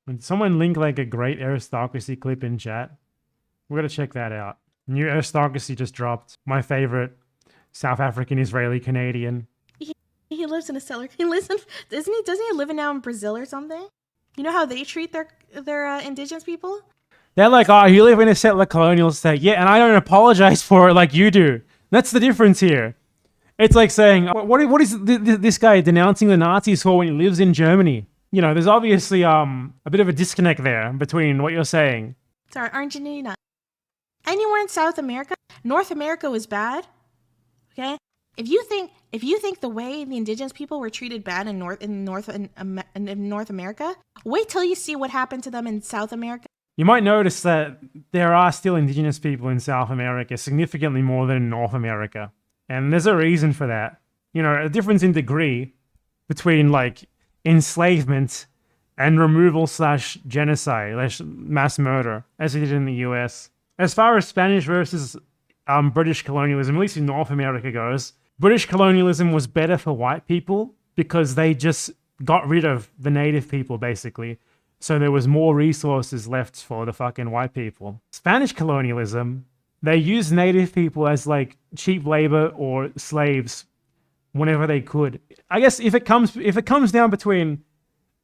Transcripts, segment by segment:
When someone link like a great Aristocracy clip in chat, we gotta check that out. New Aristocracy just dropped. My favorite South African, Israeli, Canadian. He lives in a cellar. He lives in, doesn't he live now in Brazil or something? You know how they treat their indigenous people? They're like, oh, you live in a settler colonial state. Yeah, and I don't apologize for it like you do. That's the difference here. It's like saying, what is this guy denouncing the Nazis for when he lives in Germany? You know, there's obviously a bit of a disconnect there between what you're saying. Sorry, Argentina. Anywhere in South America, North America was bad. Okay? If you think the way the indigenous people were treated bad in North America, wait till you see what happened to them in South America. You might notice that there are still indigenous people in South America, significantly more than in North America. And there's a reason for that. You know, a difference in degree between like enslavement and removal / genocide / mass murder, as it did in the US. As far as Spanish versus British colonialism, at least in North America goes, British colonialism was better for white people because they just got rid of the native people, basically. So there was more resources left for the fucking white people. Spanish colonialism, they used native people as like cheap labor or slaves whenever they could. I guess if it comes down between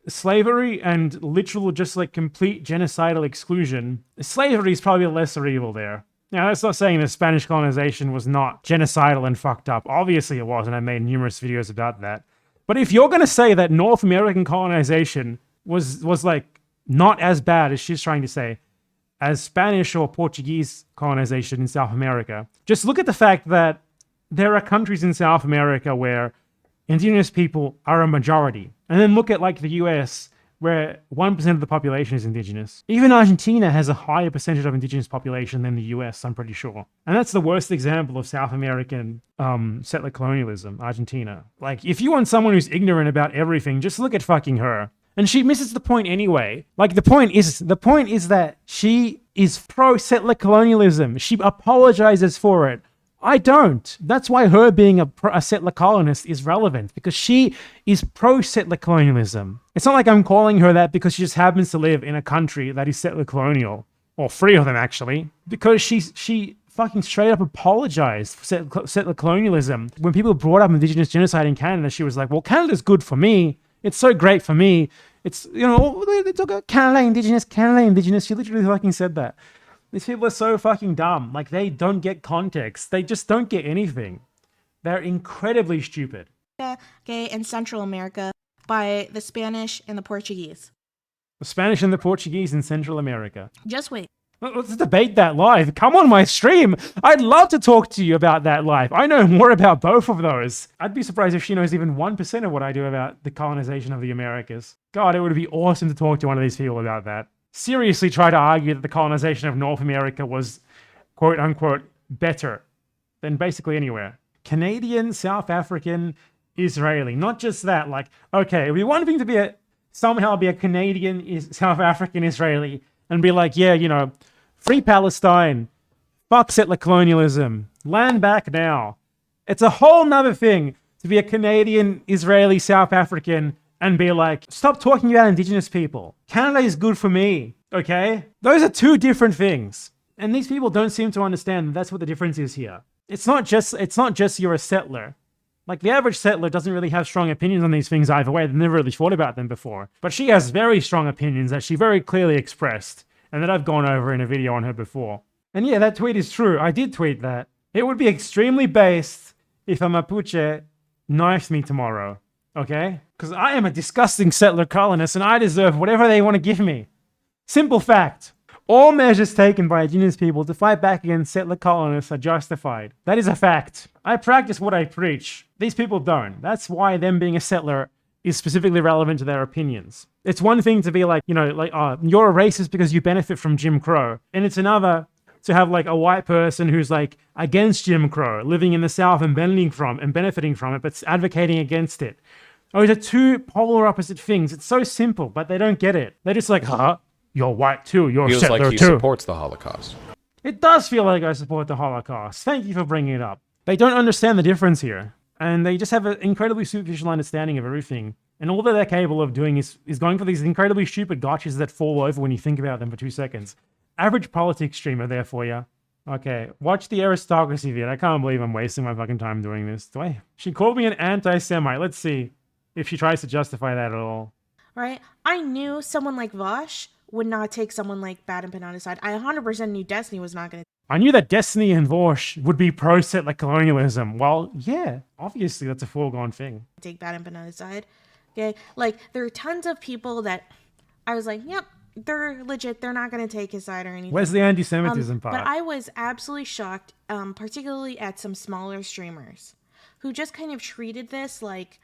slavery and literal just like complete genocidal exclusion, slavery is probably a lesser evil there. Now, that's not saying that Spanish colonization was not genocidal and fucked up. Obviously it was, and I made numerous videos about that. But if you're going to say that North American colonization was like not as bad as she's trying to say as Spanish or Portuguese colonization in South America, just look at the fact that there are countries in South America where indigenous people are a majority. And then look at like the US, where 1% of the population is indigenous. Even Argentina has a higher percentage of indigenous population than the US, I'm pretty sure. And that's the worst example of South American settler colonialism, Argentina. Like, if you want someone who's ignorant about everything, just look at fucking her. And she misses the point anyway. Like, the point is that she is pro-settler colonialism. She apologizes for it. I don't. That's why her being a settler colonist is relevant, because she is pro-settler colonialism. It's not like I'm calling her that because she just happens to live in a country that is settler colonial, or 3 of them actually, because she fucking straight up apologized for settler colonialism. When people brought up indigenous genocide in Canada, she was like, well, Canada's good for me. It's so great for me. It's, you know, they talk about Canada indigenous. She literally fucking said that. These people are so fucking dumb. Like, they don't get context. They just don't get anything. They're incredibly stupid. Okay, in Central America by the Spanish and the Portuguese. The Spanish and the Portuguese in Central America. Just wait. Let's debate that live. Come on my stream. I'd love to talk to you about that live. I know more about both of those. I'd be surprised if she knows even 1% of what I do about the colonization of the Americas. God, it would be awesome to talk to one of these people about that. Seriously try to argue that the colonization of North America was quote unquote better than basically anywhere. Canadian, South African, Israeli. Not just that. Like, okay, we want thing to somehow be a Canadian, South African, Israeli, and be like, yeah, you know, free Palestine, fuck settler colonialism, land back now. It's a whole nother thing to be a Canadian, Israeli, South African, and be like, stop talking about indigenous people. Canada is good for me, okay? Those are 2 different things. And these people don't seem to understand that that's what the difference is here. It's not just you're a settler. Like, the average settler doesn't really have strong opinions on these things either way. They've never really thought about them before. But she has very strong opinions that she very clearly expressed, and that I've gone over in a video on her before. And yeah, that tweet is true. I did tweet that. It would be extremely based if a Mapuche knifed me tomorrow. Okay? Because I am a disgusting settler colonist and I deserve whatever they want to give me. Simple fact. All measures taken by indigenous people to fight back against settler colonists are justified. That is a fact. I practice what I preach. These people don't. That's why them being a settler is specifically relevant to their opinions. It's one thing to be like, you know, like, oh, you're a racist because you benefit from Jim Crow. And it's another to have like a white person who's like against Jim Crow, living in the South and benefiting from it, but advocating against it. Those are 2 polar opposite things. It's so simple, but they don't get it. They're just like, huh? You're white too. You're a settler too. Feels like he supports the Holocaust. It does feel like I support the Holocaust. Thank you for bringing it up. They don't understand the difference here. And they just have an incredibly superficial understanding of everything. And all that they're capable of doing is going for these incredibly stupid gotchas that fall over when you think about them for 2 seconds. Average politics streamer there for you. Okay, watch the Aristocracy video. I can't believe I'm wasting my fucking time doing this. She called me an anti-Semite. Let's see if she tries to justify that at all. Right? I knew someone like Vosh would not take someone like Bad and Panada side. I 100% knew Destiny was not going to. I knew that Destiny and Vosh would be pro-settler colonialism. Well, yeah, obviously that's a foregone thing. Take Bad and Panada side. Okay? Like, there are tons of people that I was like, yep, they're legit. They're not going to take his side or anything. Where's the anti-Semitism part? But I was absolutely shocked, particularly at some smaller streamers who just kind of treated this like,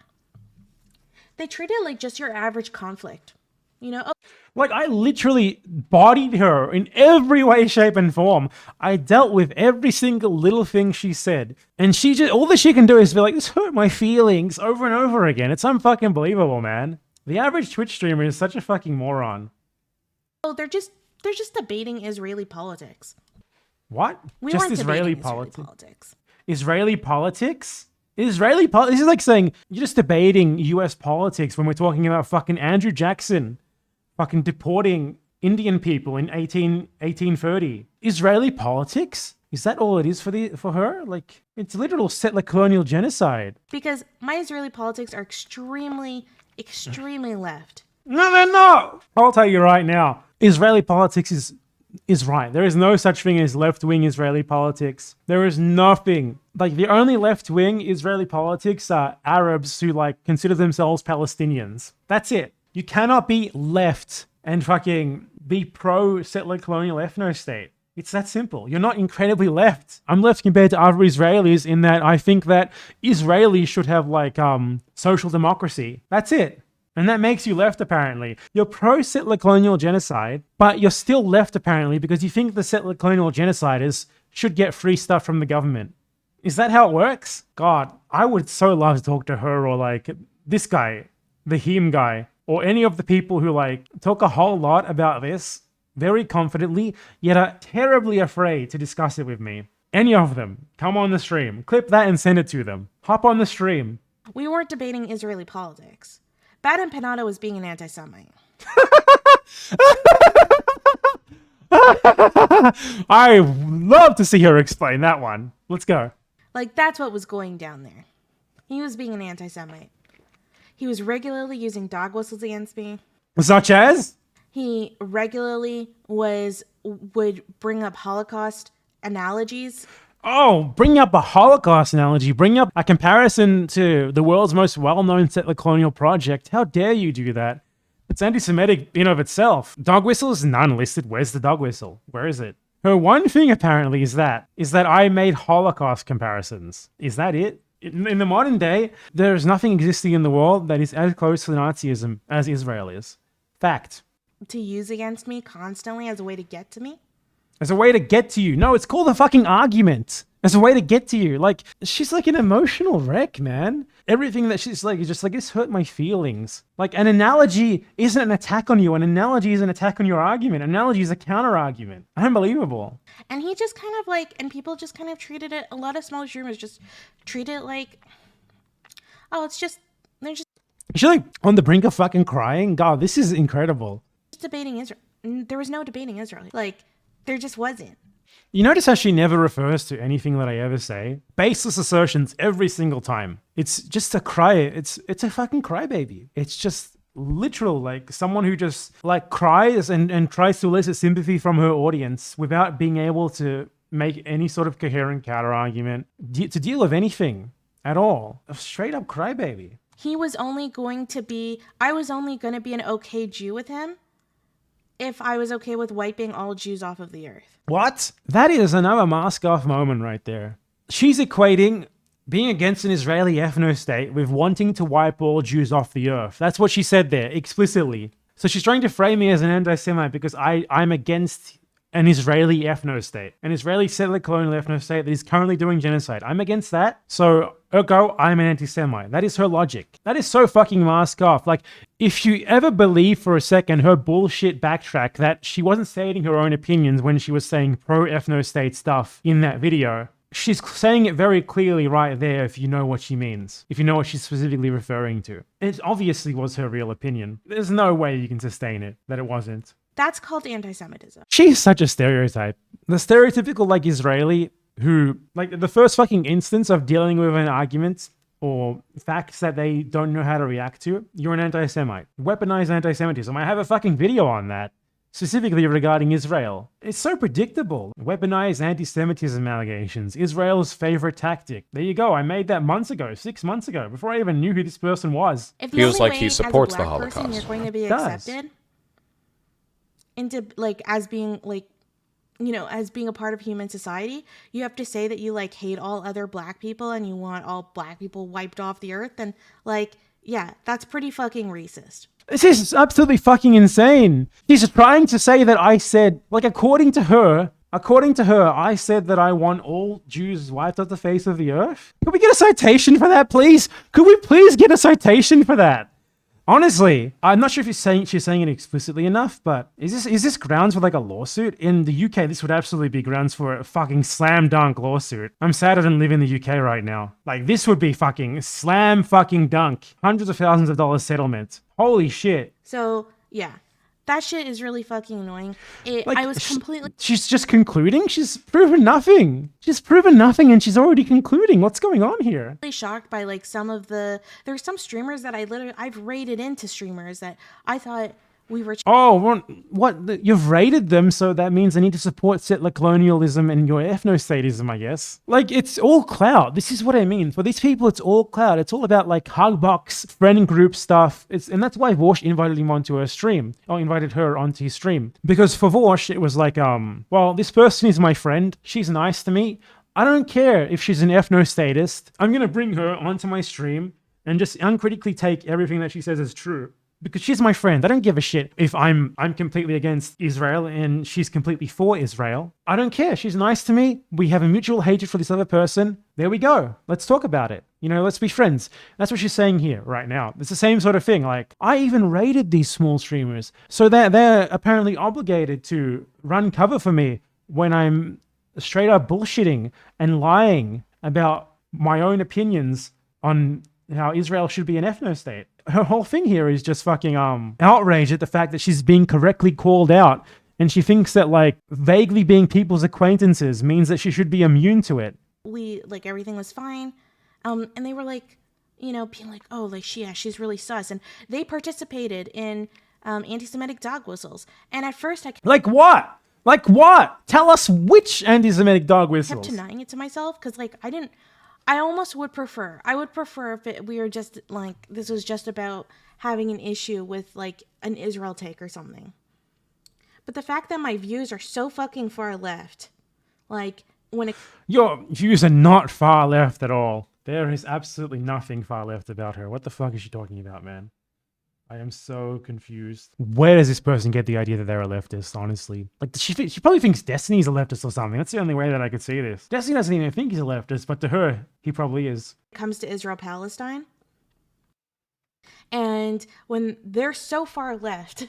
they treated it like just your average conflict. You know? Like, I literally bodied her in every way, shape, and form. I dealt with every single little thing she said. And she just, all that she can do is be like, this hurt my feelings over and over again. It's unfucking believable, man. The average Twitch streamer is such a fucking moron. Oh, they're just debating Israeli politics. What? We Just weren't Israeli debating politics? Israeli politics? This is like saying you're just debating US politics when we're talking about fucking Andrew Jackson fucking deporting Indian people in 1830. Israeli politics? Is that all it is for her? Like, it's literal settler colonial genocide. Because my Israeli politics are extremely left. No, they're not. I'll tell you right now. Israeli politics is right. There is no such thing as left-wing Israeli politics. There is nothing. Like, the only left-wing Israeli politics are Arabs who, like, consider themselves Palestinians. That's it. You cannot be left and fucking be pro-settler colonial ethnostate. It's that simple. You're not incredibly left. I'm left compared to other Israelis in that I think that Israelis should have, like, social democracy. That's it. And that makes you left, apparently. You're pro-settler colonial genocide, but you're still left, apparently, because you think the settler colonial genociders should get free stuff from the government. Is that how it works? God, I would so love to talk to her or, like, this guy, the him guy, or any of the people who, like, talk a whole lot about this very confidently, yet are terribly afraid to discuss it with me. Any of them, come on the stream. Clip that and send it to them. Hop on the stream. We weren't debating Israeli politics. Bad and Panada was being an anti-Semite. I love to see her explain that one. Let's go. Like, that's what was going down there. He was being an anti-Semite. He was regularly using dog whistles against me. Such as? He regularly would bring up Holocaust analogies. Oh, bring up a Holocaust analogy. Bring up a comparison to the world's most well-known settler colonial project. How dare you do that? It's anti-Semitic in of itself. Dog whistle is none listed. Where's the dog whistle? Where is it? Her one thing apparently is that I made Holocaust comparisons. Is that it? In the modern day, there is nothing existing in the world that is as close to Nazism as Israel is. Fact. To use against me constantly as a way to get to me? As a way to get to you. No, it's called a fucking argument. As a way to get to you. Like, she's like an emotional wreck, man. Everything that she's like is just like, this hurt my feelings. Like, an analogy isn't an attack on you. An analogy is an attack on your argument. An analogy is a counter-argument. Unbelievable. And he just kind of like, and people just kind of treated it, a lot of small streamers just treat it like, oh, it's just, they're just... She's like on the brink of fucking crying. God, this is incredible. Debating Israel. There was no debating Israel. Like, there just wasn't. You notice how she never refers to anything that I ever say? Baseless assertions every single time. It's just a cry. It's a fucking crybaby. It's just literal, like someone who just like cries and tries to elicit sympathy from her audience without being able to make any sort of coherent counter argument to deal with anything at all. A straight up crybaby. I was only going to be an okay Jew with him if I was okay with wiping all Jews off of the earth. What? That is another mask off moment right there. She's equating being against an Israeli ethnostate with wanting to wipe all Jews off the earth. That's what she said there, explicitly. So she's trying to frame me as an anti-Semite because I'm against an Israeli ethnostate, an Israeli settler colonial ethnostate that is currently doing genocide. I'm against that. So, ergo, I'm an anti-Semite. That is her logic. That is so fucking mask off. Like, if you ever believe for a second her bullshit backtrack that she wasn't stating her own opinions when she was saying pro-ethnostate stuff in that video, she's saying it very clearly right there if you know what she means, if you know what she's specifically referring to. It obviously was her real opinion. There's no way you can sustain it that it wasn't. That's called anti-Semitism. She's such a stereotype. The stereotypical, like, Israeli who, like, the first fucking instance of dealing with an argument or facts that they don't know how to react to, you're an anti-Semite. Weaponize anti-Semitism. I have a fucking video on that, specifically regarding Israel. It's so predictable. Weaponize anti-Semitism allegations. Israel's favorite tactic. There you go. I made that months ago, 6 months ago, before I even knew who this person was. If the Feels only like he way supports as a the black person Holocaust. you're going to be It does. accepted into, like, as being, like, you know, as being a part of human society, you have to say that you, like, hate all other black people and you want all black people wiped off the earth. And, like, yeah, that's pretty fucking racist. This is absolutely fucking insane. She's trying to say that I said, like, according to her, I said that I want all Jews wiped off the face of the earth. Could we get a citation for that, please? Could we please get a citation for that? Honestly, I'm not sure if she's saying it explicitly enough, but is this grounds for, like, a lawsuit? In the UK, this would absolutely be grounds for a fucking slam dunk lawsuit. I'm sad I don't live in the UK right now. Like, this would be fucking slam fucking dunk. Hundreds of thousands of dollars settlement. Holy shit. So, yeah. That shit is really fucking annoying. Like, I was completely She's just concluding? She's proven nothing. She's proven nothing and she's already concluding. What's going on here? shocked by, like, there's some streamers that I've rated into streamers that I thought we were Oh, what? You've rated them, so that means they need to support settler colonialism and your ethnostatism, I guess. Like, it's all clout. This is what I mean. For these people, it's all clout. It's all about, like, hugbox, friend group stuff. And that's why Vorsh invited him onto her stream, or invited her onto his stream. Because for Vorsh, it was like, well, this person is my friend. She's nice to me. I don't care if she's an ethnostatist. I'm going to bring her onto my stream and just uncritically take everything that she says as true. Because she's my friend. I don't give a shit if I'm completely against Israel and she's completely for Israel. I don't care. She's nice to me. We have a mutual hatred for this other person. There we go. Let's talk about it. You know, let's be friends. That's what she's saying here right now. It's the same sort of thing. Like, I even rated these small streamers. So they're apparently obligated to run cover for me when I'm straight up bullshitting and lying about my own opinions on how Israel should be an ethnostate. Her whole thing here is just fucking outrage at the fact that she's being correctly called out, and she thinks that, like, vaguely being people's acquaintances means that she should be immune to it. Everything was fine, and they were, like, you know, being like, oh, like, she's really sus, and they participated in anti-Semitic dog whistles, and at first I Like what? Like what? Tell us which anti-Semitic dog whistles. kept denying it to myself because, like, I almost would prefer. I would prefer if we were just, like, this was just about having an issue with, like, an Israel take or something. But the fact that my views are so fucking far left, like, when it... Your views are not far left at all. There is absolutely nothing far left about her. What the fuck is she talking about, man? I am so confused. Where does this person get the idea that they're a leftist, honestly? Like, she probably thinks Destiny's a leftist or something. That's the only way that I could see this. Destiny doesn't even think he's a leftist, but to her, he probably is. comes to Israel-Palestine, and when they're so far left,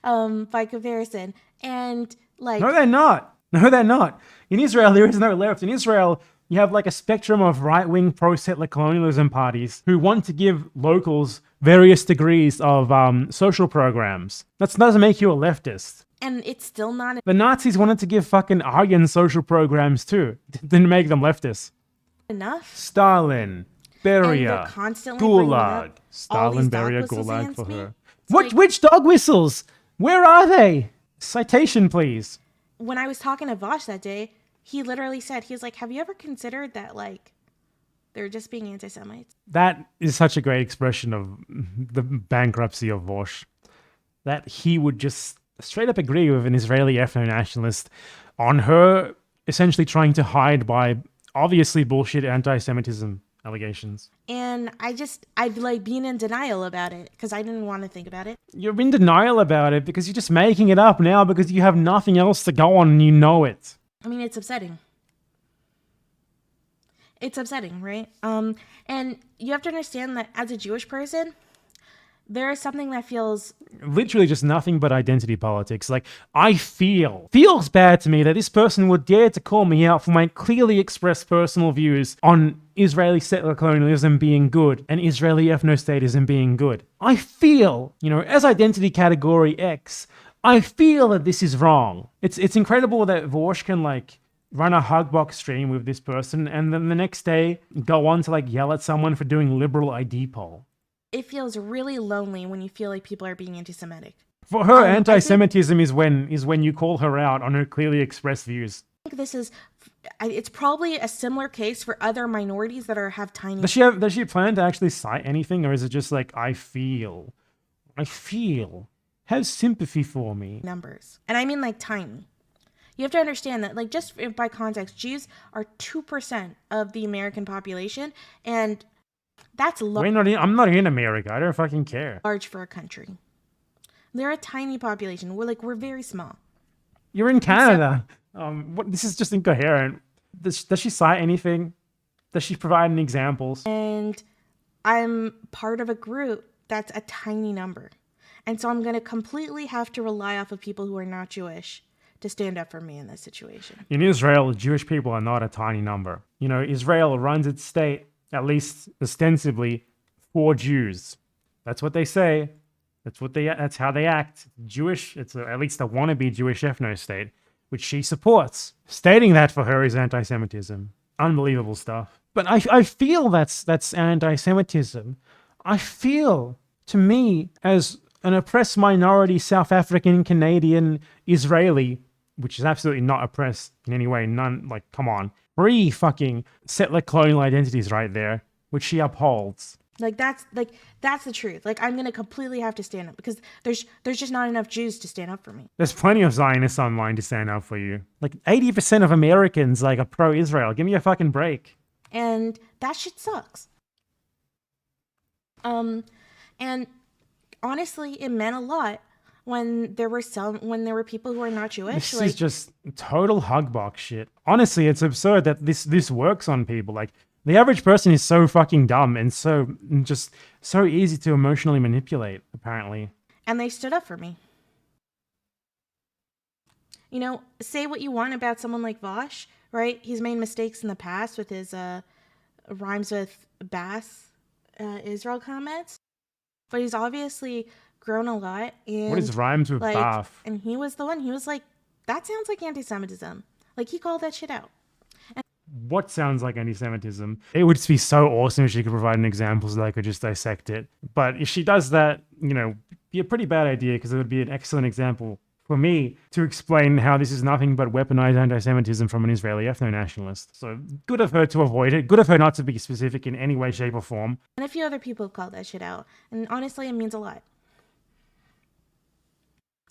by comparison, and, like... No, they're not. No, they're not. In Israel, there is no left. In Israel, you have, like, a spectrum of right-wing pro-settler colonialism parties who want to give locals various degrees of social programs. That doesn't make you a leftist. And it's still not The Nazis wanted to give fucking Aryan social programs too. Didn't make them leftists. enough. Stalin, And Beria, they're constantly bringing Gulag. up all Stalin, these dog Beria, whistles Gulag against for me. her. It's Which dog whistles? Where are they? Citation, please. When I was talking to Vosh that day, he literally said, he was like, have you ever considered that, like, they're just being anti-Semites? That is such a great expression of the bankruptcy of Vosh. That he would just straight up agree with an Israeli ethno-nationalist on her essentially trying to hide by obviously bullshit anti-Semitism allegations. And I'd like being in denial about it because I didn't want to think about it. You're in denial about it because you're just making it up now because you have nothing else to go on and you know it. I mean, it's upsetting. It's upsetting, right? And you have to understand that as a Jewish person, there is something that feels literally just nothing but identity politics. Like, feels bad to me that this person would dare to call me out for my clearly expressed personal views on Israeli settler colonialism being good and Israeli ethnostatism being good. I feel, as identity category X, I feel that this is wrong. It's incredible that Vorsh can run a hugbox stream with this person and then the next day go on to yell at someone for doing liberal ID poll. it feels really lonely when you feel like people are being anti-Semitic. For her, anti-Semitism is when you call her out on her clearly expressed views. I think it's probably a similar case for other minorities that have tiny... Does she plan to actually cite anything, or is it just I feel, have sympathy for me? Numbers. And I mean tiny. You have to understand that, just by context, Jews are 2% of the American population, and that's I'm not in America. I don't fucking care. Large for a country. They're a tiny population. We're very small. You're in Canada. This is just incoherent. Does she cite anything? Does she provide any examples? And I'm part of a group that's a tiny number. And so I'm going to completely have to rely off of people who are not Jewish to stand up for me in this situation. In Israel, Jewish people are not a tiny number. Israel runs its state, at least ostensibly, for Jews. That's what they say. That's how they act. Jewish, it's at least a wannabe Jewish ethnostate, which she supports. Stating that for her is anti-Semitism. Unbelievable stuff. But I feel that's anti-Semitism. I feel, to me, as an oppressed minority South African, Canadian, Israeli, which is absolutely not oppressed in any way, none, come on. 3 fucking settler colonial identities right there, which she upholds. That's the truth. I'm gonna completely have to stand up because there's just not enough Jews to stand up for me. There's plenty of Zionists online to stand up for you. 80% of Americans are pro-Israel. Give me a fucking break. And that shit sucks. And honestly, it meant a lot when there were people who were not Jewish. This is just total hugbox shit. Honestly, it's absurd that this works on people. The average person is so fucking dumb and so easy to emotionally manipulate, apparently. And they stood up for me. Say what you want about someone like Vosh, right? He's made mistakes in the past with his rhymes with Bass Israel comments. But he's obviously grown a lot. And what is rhymes with Bath? And he was the one, he was that sounds like anti-Semitism. He called that shit out. What sounds like anti-Semitism? It would be so awesome if she could provide an example so that I could just dissect it. But if she does that, be a pretty bad idea because it would be an excellent example for me to explain how this is nothing but weaponized anti-Semitism from an Israeli ethno-nationalist. So good of her to avoid it. Good of her not to be specific in any way, shape, or form. And a few other people have called that shit out. And honestly, it means a lot.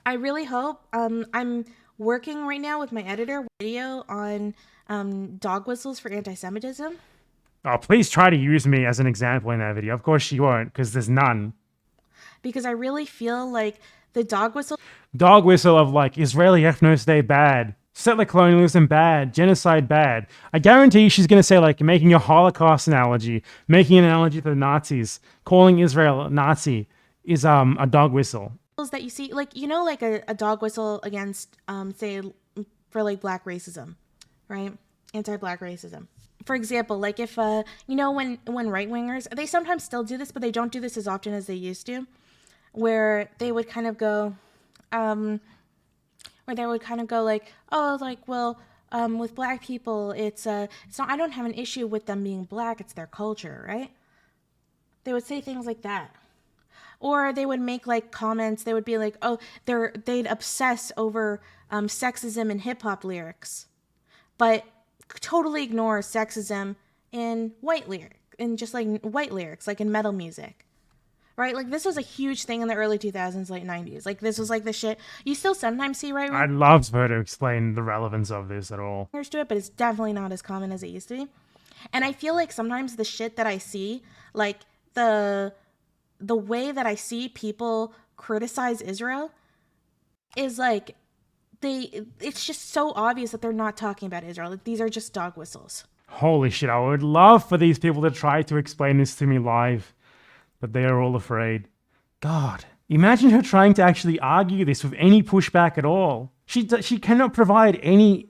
I really hope, I'm working right now with my editor video on dog whistles for anti-Semitism. Oh, please try to use me as an example in that video. Of course she won't, because there's none. Because I really feel like the dog whistle of Israeli ethnostate bad, settler colonialism bad, genocide bad. I guarantee she's going to say making a Holocaust analogy, making an analogy to the Nazis, calling Israel a Nazi is a dog whistle. That you see, a dog whistle against, say, for black racism, right? Anti-black racism. For example, if, when right-wingers, they sometimes still do this, but they don't do this as often as they used to, where they would kind of go, with black people, it's not, I don't have an issue with them being black, it's their culture, right? They would say things like that. Or they would make comments, they would be they'd obsess over sexism in hip-hop lyrics, but totally ignore sexism in white lyrics, in metal music, right? This was a huge thing in the early 2000s, late 90s. This was the shit you still sometimes see, right? I'd love for her to explain the relevance of this at all. To it, but it's definitely not as common as it used to be. And I feel sometimes the shit that I see, the way that I see people criticize Israel is it's just so obvious that they're not talking about Israel. These are just dog whistles. Holy shit, I would love for these people to try to explain this to me live, but they are all afraid. God, imagine her trying to actually argue this with any pushback at all. She cannot provide any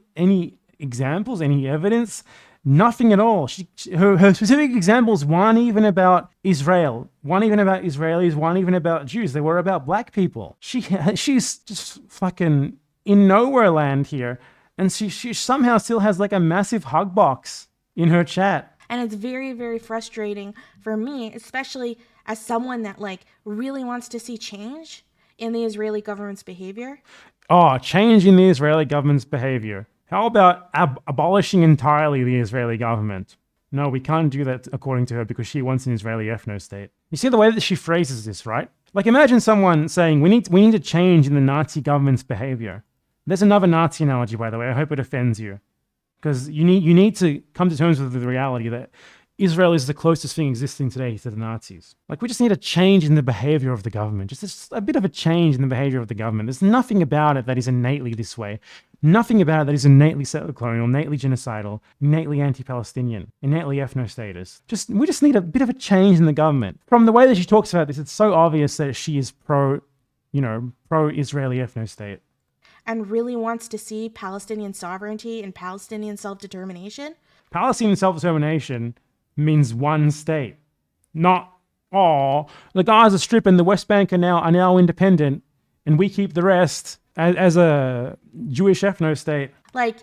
examples, any evidence, nothing at all. Her specific examples weren't even about Israel, weren't even about Israelis, weren't even about Jews. They were about black people. She's just fucking in nowhere land here, and she somehow still has like a massive hug box in her chat. And it's very, very frustrating for me, especially as someone that like really wants to see change in the Israeli government's behavior. Oh, change in the Israeli government's behavior. How about abolishing entirely the Israeli government? No, we can't do that according to her because she wants an Israeli ethnostate. You see the way that she phrases this, right? Like imagine someone saying, we need to change in the Nazi government's behavior. There's another Nazi analogy, by the way. I hope it offends you. Because you need to come to terms with the reality that Israel is the closest thing existing today to the Nazis. Like, we just need a change in the behavior of the government. Just a bit of a change in the behavior of the government. There's nothing about it that is innately this way. Nothing about it that is innately settler colonial, innately genocidal, innately anti-Palestinian, innately ethnostatist. We just need a bit of a change in the government. From the way that she talks about this, it's so obvious that she is pro-Israeli ethnostate. And really wants to see Palestinian sovereignty and Palestinian self-determination. Palestinian self-determination means one state. Not, the Gaza Strip and the West Bank are now independent, and we keep the rest as a Jewish ethnostate. Like,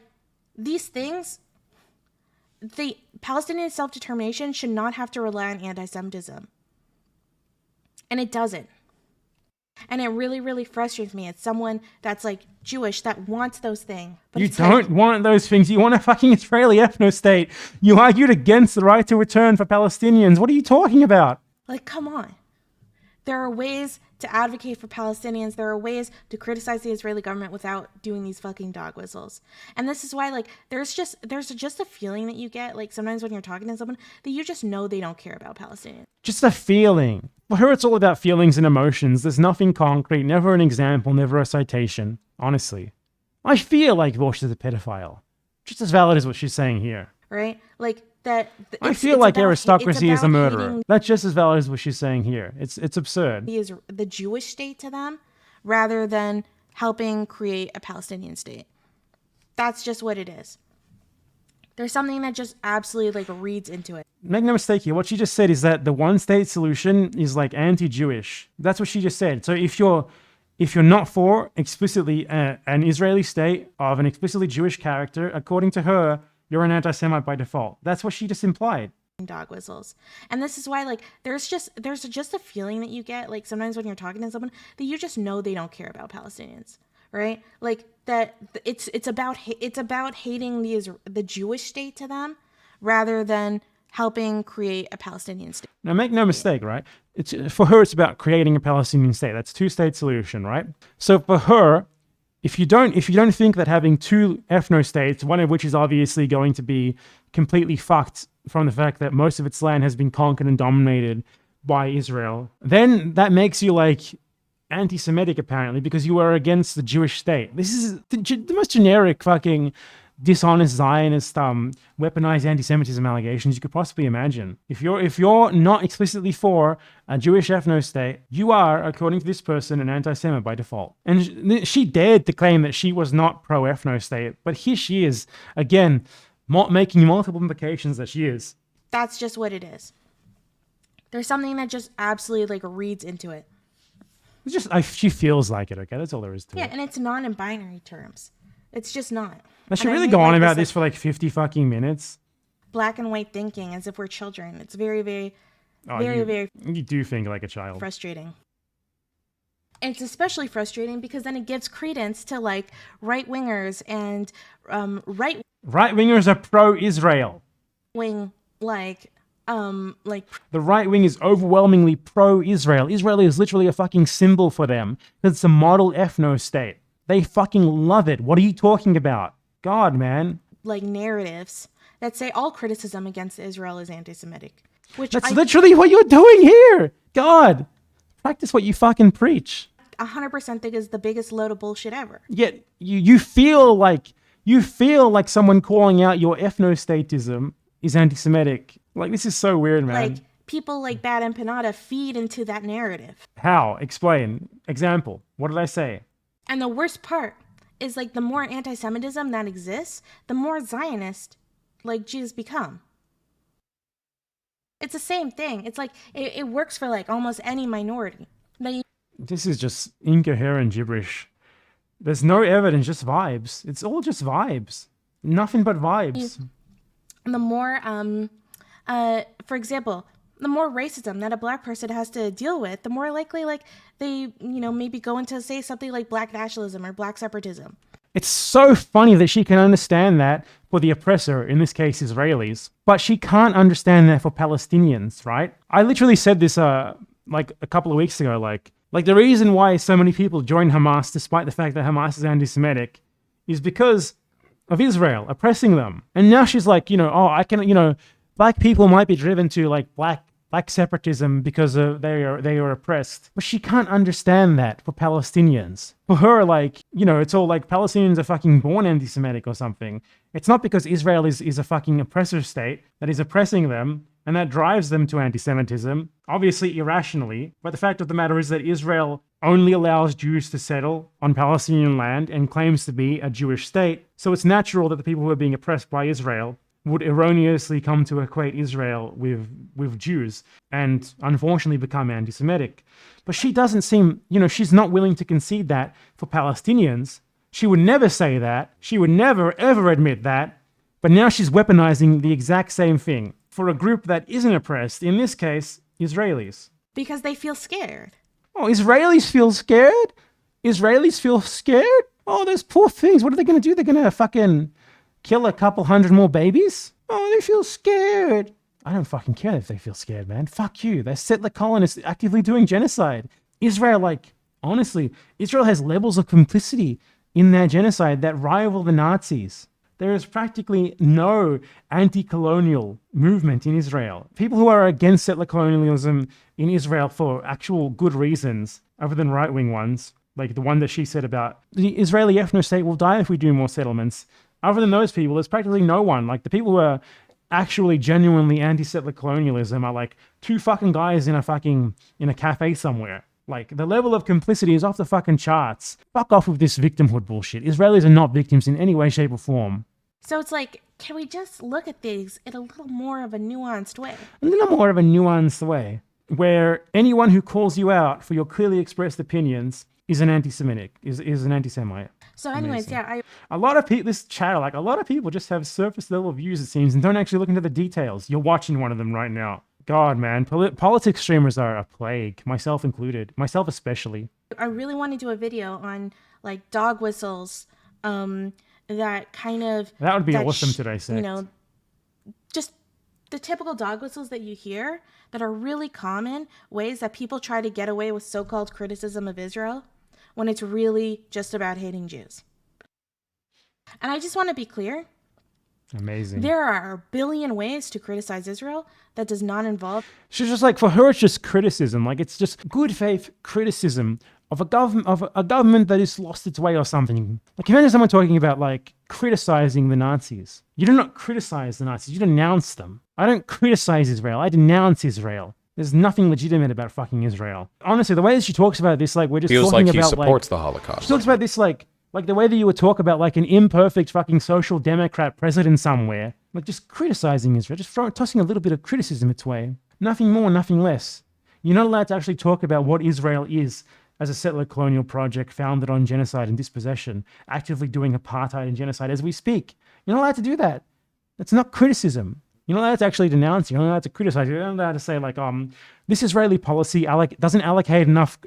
these things, the Palestinian self-determination should not have to rely on anti-Semitism. And it doesn't. And it really, really frustrates me as someone that's like Jewish that wants those things. But you don't want those things. You want a fucking Israeli ethnostate. You argued against the right to return for Palestinians. What are you talking about? Like, come on. There are ways to advocate for Palestinians. There are ways to criticize the Israeli government without doing these fucking dog whistles. And this is why, like, there's just a feeling that you get, like, sometimes when you're talking to someone, that you just know they don't care about Palestinians. Just a feeling. For her, it's all about feelings and emotions. There's nothing concrete, never an example, never a citation. Honestly. I feel like Bush is a pedophile. Just as valid as what she's saying here. Right? Like, that... I feel like Aristocracy is a murderer. That's just as valid as what she's saying here. It's absurd. He is the Jewish state to them, rather than helping create a Palestinian state. That's just what it is. There's something that just absolutely, like, reads into it. Make no mistake here. What she just said is that the one-state solution is, like, anti-Jewish. That's what she just said. So if you're not for explicitly an Israeli state of an explicitly Jewish character, according to her, you're an anti-Semite by default. That's what she just implied. Dog whistles. And this is why, like, there's just a feeling that you get, like, sometimes when you're talking to someone, that you just know they don't care about Palestinians. Right? Like, that it's about hating the Jewish state to them, rather than helping create a Palestinian state. Now, make no mistake, right? For her, it's about creating a Palestinian state. That's a two-state solution, right? So for her, if you don't think that having two ethnostates, one of which is obviously going to be completely fucked from the fact that most of its land has been conquered and dominated by Israel, then that makes you, like, anti-Semitic, apparently, because you are against the Jewish state. This is the most generic fucking dishonest Zionist, weaponized anti-Semitism allegations you could possibly imagine. If you're not explicitly for a Jewish ethnostate, you are, according to this person, an anti-Semite by default. And she dared to claim that she was not pro-ethnostate, but here she is, again, making multiple implications that she is. That's just what it is. There's something that just absolutely, like, reads into it. It's just, she feels like it, okay? That's all there is to it. Yeah, and it's not in binary terms. It's just not. I should really go on about this for like 50 fucking minutes. Black and white thinking as if we're children. It's very, very, very... You do think like a child. Frustrating. And it's especially frustrating because then it gives credence to, like, right-wingers and Right-wingers are pro-Israel. Wing, like... The right wing is overwhelmingly pro-Israel. Israel is literally a fucking symbol for them. It's a model ethno-state. They fucking love it. What are you talking about? God, man. Like, narratives that say all criticism against Israel is anti-Semitic. That's literally what you're doing here. God. Practice what you fucking preach. 100% think is the biggest load of bullshit ever. Yet you feel like someone calling out your ethnostatism is anti-Semitic. Like, this is so weird, man. Like, people like Bad Empanada feed into that narrative. How? Explain. Example. What did I say? And the worst part is like the more anti-Semitism that exists, the more Zionist like Jews become. It's the same thing. It's like it works for like almost any minority. This is just incoherent gibberish. There's no evidence, just vibes. It's all just vibes. Nothing but vibes. The more, for example, the more racism that a black person has to deal with, the more likely like they, maybe go into say something like black nationalism or black separatism. It's so funny that she can understand that for the oppressor, in this case Israelis, but she can't understand that for Palestinians, right? I literally said this like a couple of weeks ago, like the reason why so many people join Hamas, despite the fact that Hamas is anti-Semitic, is because of Israel oppressing them. And now she's like, I can, black people might be driven to like black separatism because they are oppressed. But she can't understand that for Palestinians. For her, like, it's all like Palestinians are fucking born anti-Semitic or something. It's not because Israel is a fucking oppressor state that is oppressing them and that drives them to anti-Semitism, obviously irrationally. But the fact of the matter is that Israel only allows Jews to settle on Palestinian land and claims to be a Jewish state. So it's natural that the people who are being oppressed by Israel would erroneously come to equate Israel with Jews and unfortunately become anti-Semitic. But she doesn't seem, she's not willing to concede that for Palestinians. She would never say that. She would never, ever admit that. But now she's weaponizing the exact same thing for a group that isn't oppressed, in this case, Israelis. Because they feel scared. Oh, Israelis feel scared? Israelis feel scared? Oh, those poor things. What are they going to do? They're going to fucking kill a couple hundred more babies? Oh, they feel scared. I don't fucking care if they feel scared, man. Fuck you. They're settler colonists actively doing genocide. Israel, honestly, Israel has levels of complicity in their genocide that rival the Nazis. There is practically no anti-colonial movement in Israel. People who are against settler colonialism in Israel for actual good reasons, other than right-wing ones, like the one that she said about the Israeli ethnostate will die if we do more settlements. Other than those people, there's practically no one. Like the people who are actually genuinely anti-settler colonialism are like two fucking guys in a cafe somewhere. Like the level of complicity is off the fucking charts. Fuck off with this victimhood bullshit. Israelis are not victims in any way, shape, or form. So it's like, can we just look at things in a little more of a nuanced way? A little more of a nuanced way, where anyone who calls you out for your clearly expressed opinions is an anti-Semitic, is an anti-Semite. So anyways, Amazing. yeah, a lot of people, this channel, a lot of people just have surface level views, it seems, and don't actually look into the details. You're watching one of them right now. God, man, politics streamers are a plague, myself included, myself especially. I really want to do a video on like dog whistles, that kind of... That would be awesome to dissect. Just the typical dog whistles that you hear that are really common ways that people try to get away with so-called criticism of Israel when it's really just about hating Jews. And I just want to be clear. Amazing. There are a billion ways to criticize Israel that does not involve... She's just like, for her, it's just criticism. Like, it's just good faith criticism of a government that has lost its way or something. Like, imagine someone talking about, like, criticizing the Nazis. You do not criticize the Nazis. You denounce them. I don't criticize Israel. I denounce Israel. There's nothing legitimate about fucking Israel. Honestly, the way that she talks about this, like, we're just feels talking like he about, supports the Holocaust. She talks about this, like the way that you would talk about, like, an imperfect fucking social democrat president somewhere. Like, just criticizing Israel. Just tossing a little bit of criticism its way. Nothing more, nothing less. You're not allowed to actually talk about what Israel is as a settler colonial project founded on genocide and dispossession, actively doing apartheid and genocide as we speak. You're not allowed to do that. That's not criticism. You're not allowed to actually denounce. You're not allowed to criticize. You're not allowed to say, like, this Israeli policy doesn't allocate enough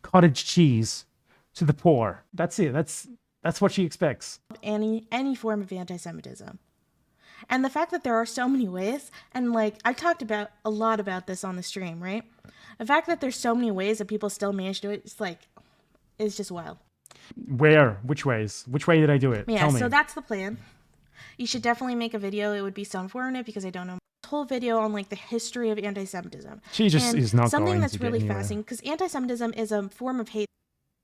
cottage cheese to the poor. That's it. That's what she expects. Any form of anti-Semitism. And the fact that there are so many ways, and like I talked about a lot about this on the stream, right? The fact that there's so many ways that people still manage to do it, it's just wild. Where? Which ways? Which way did I do it? Yeah, Tell me. So that's the plan. You should definitely make a video. It would be so informative because I don't know. A whole video on like the history of anti-Semitism. She just is not something going that's to really get anywhere. fascinating because anti-Semitism is a form of hate.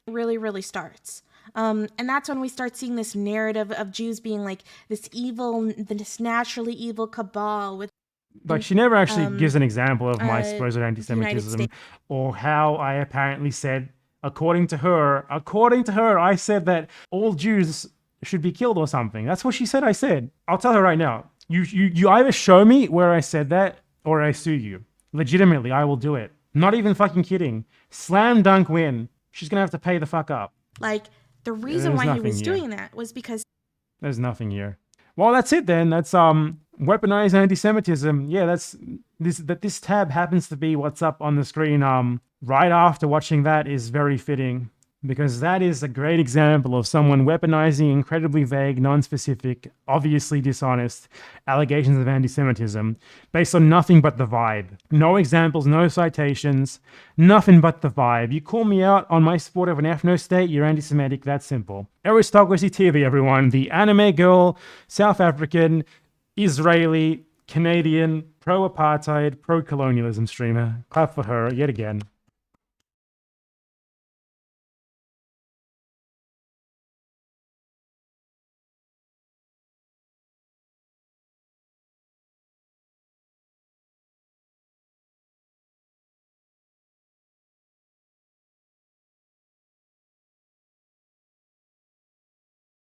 Really, really starts. And that's when we start seeing this narrative of Jews being like this evil, this naturally evil cabal with... like she never actually gives an example of my supposed United anti-Semitism States. or how I apparently said, according to her, I said that all Jews should be killed or something. That's what she said I said. I'll tell her right now. You either show me where I said that or I sue you. Legitimately, I will do it. Not even fucking kidding. Slam dunk win. She's gonna have to pay the fuck up. Like, the reason why he was doing that was because there's nothing here. Well, that's it then. That's weaponized anti-Semitism. Yeah, this tab happens to be what's up on the screen. Right after watching that is very fitting, because that is a great example of someone weaponizing incredibly vague, non-specific, obviously dishonest allegations of anti-Semitism based on nothing but the vibe. No examples, no citations, nothing but the vibe. You call me out on my support of an ethnostate, you're anti-Semitic, that's simple. Aristocracy TV, everyone. The anime girl, South African, Israeli, Canadian, pro-apartheid, pro-colonialism streamer. Clap for her yet again.